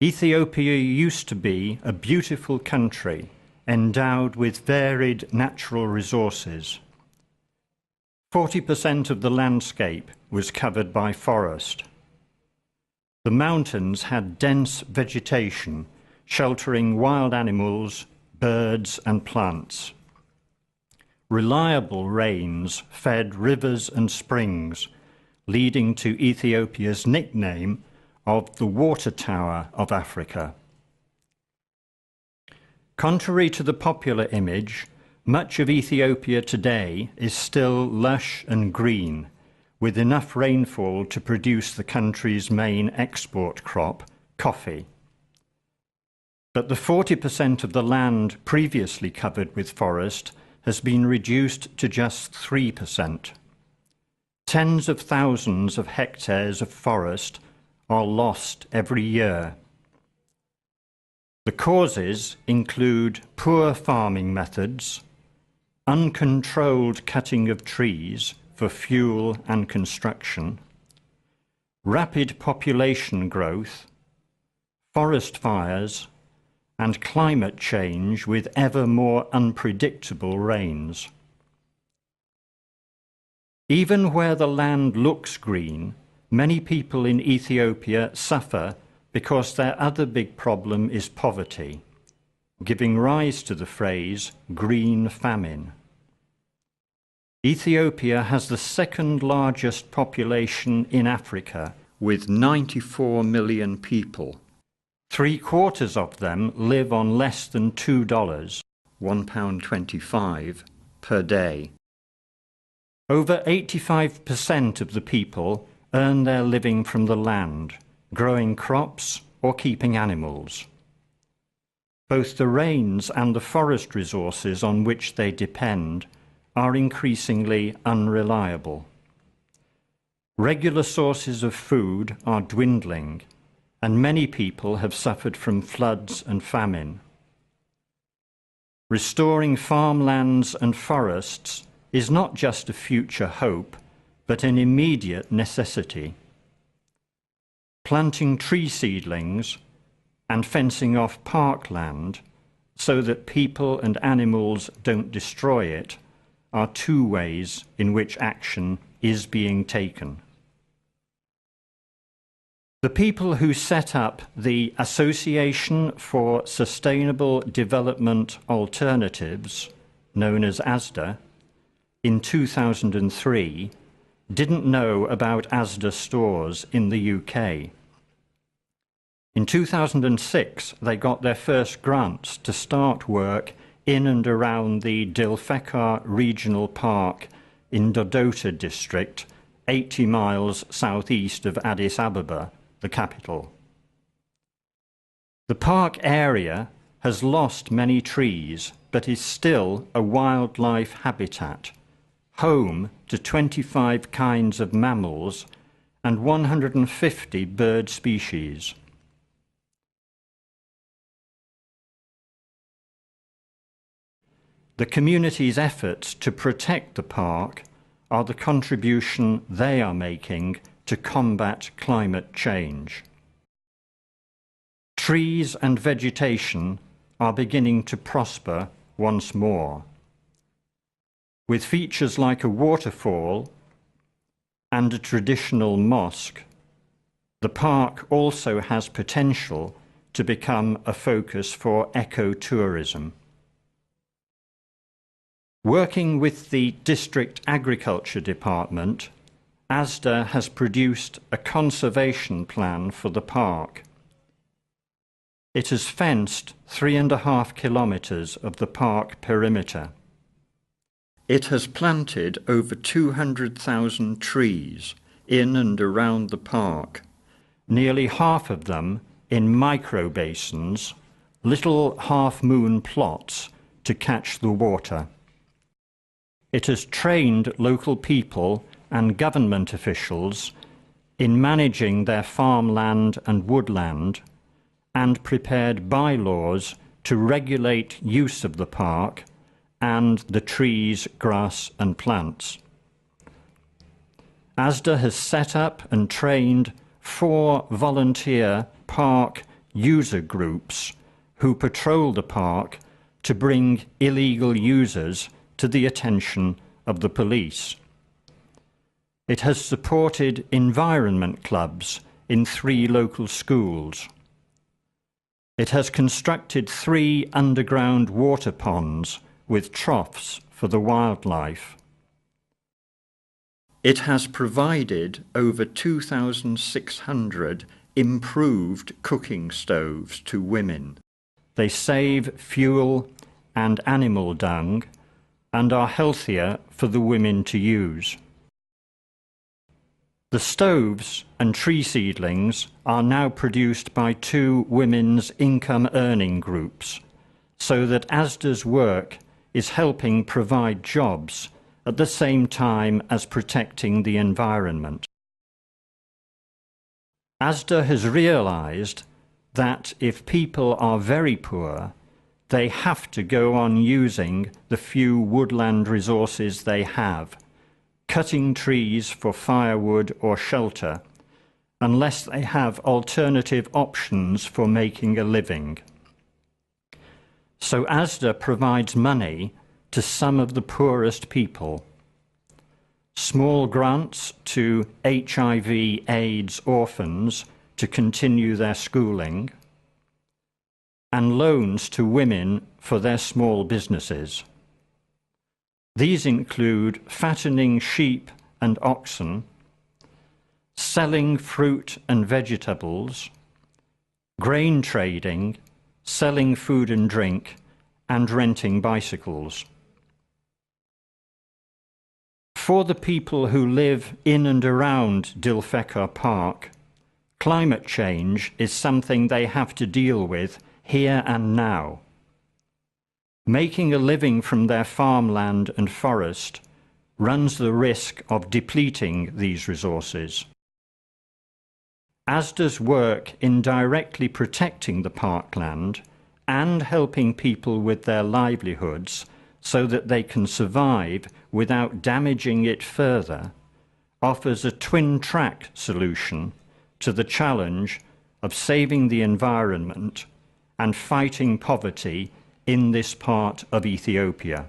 Ethiopia used to be a beautiful country endowed with varied natural resources. 40% of the landscape was covered by forest. The mountains had dense vegetation, sheltering wild animals, birds and plants. Reliable rains fed rivers and springs, leading to Ethiopia's nickname of the Water Tower of Africa. Contrary to the popular image, much of Ethiopia today is still lush and green, with enough rainfall to produce the country's main export crop, coffee. But the 40% of the land previously covered with forest has been reduced to just 3%. Tens of thousands of hectares of forest are lost every year. The causes include poor farming methods, uncontrolled cutting of trees for fuel and construction, rapid population growth, forest fires, and climate change with ever more unpredictable rains. Even where the land looks green, many people in Ethiopia suffer because their other big problem is poverty, giving rise to the phrase green famine. Ethiopia has the second largest population in Africa, with 94 million people. 3/4 of them live on less than $2, £1.25 per day. Over 85% of the people earn their living from the land, growing crops or keeping animals. Both the rains and the forest resources on which they depend are increasingly unreliable. Regular sources of food are dwindling, and many people have suffered from floods and famine. Restoring farmlands and forests is not just a future hope, but an immediate necessity. Planting tree seedlings and fencing off parkland so that people and animals don't destroy it are two ways in which action is being taken. The people who set up the Association for Sustainable Development Alternatives, known as ASDA, in 2003 didn't know about ASDA stores in the UK. In 2006, they got their first grants to start work in and around the Dilfekar Regional Park in Dodota district, 80 miles southeast of Addis Ababa, the capital. The park area has lost many trees, but is still a wildlife habitat, home to 25 kinds of mammals and 150 bird species. The community's efforts to protect the park are the contribution they are making to combat climate change. Trees and vegetation are beginning to prosper once more. With features like a waterfall and a traditional mosque, the park also has potential to become a focus for ecotourism. Working with the District Agriculture Department, ASDA has produced a conservation plan for the park. It has fenced 3.5 kilometres of the park perimeter. It has planted over 200,000 trees in and around the park, nearly half of them in micro-basins, little half-moon plots to catch the water. It has trained local people and government officials in managing their farmland and woodland and prepared bylaws to regulate use of the park and the trees, grass and plants. ASDA has set up and trained 4 volunteer park user groups who patrol the park to bring illegal users to the attention of the police. It has supported environment clubs in 3 local schools. It has constructed 3 underground water ponds with troughs for the wildlife. It has provided over 2,600 improved cooking stoves to women. They save fuel and animal dung and are healthier for the women to use. The stoves and tree seedlings are now produced by 2 women's income-earning groups, so that ASDA's work is helping provide jobs at the same time as protecting the environment. ASDA has realised that if people are very poor, they have to go on using the few woodland resources they have, cutting trees for firewood or shelter, unless they have alternative options for making a living. So ASDA provides money to some of the poorest people. Small grants to HIV/AIDS orphans to continue their schooling, and loans to women for their small businesses. These include fattening sheep and oxen, selling fruit and vegetables, grain trading, selling food and drink, and renting bicycles. For the people who live in and around Dilfekar Park, climate change is something they have to deal with here and now. Making a living from their farmland and forest runs the risk of depleting these resources. ASDA's work in directly protecting the parkland and helping people with their livelihoods so that they can survive without damaging it further offers a twin-track solution to the challenge of saving the environment and fighting poverty in this part of Ethiopia.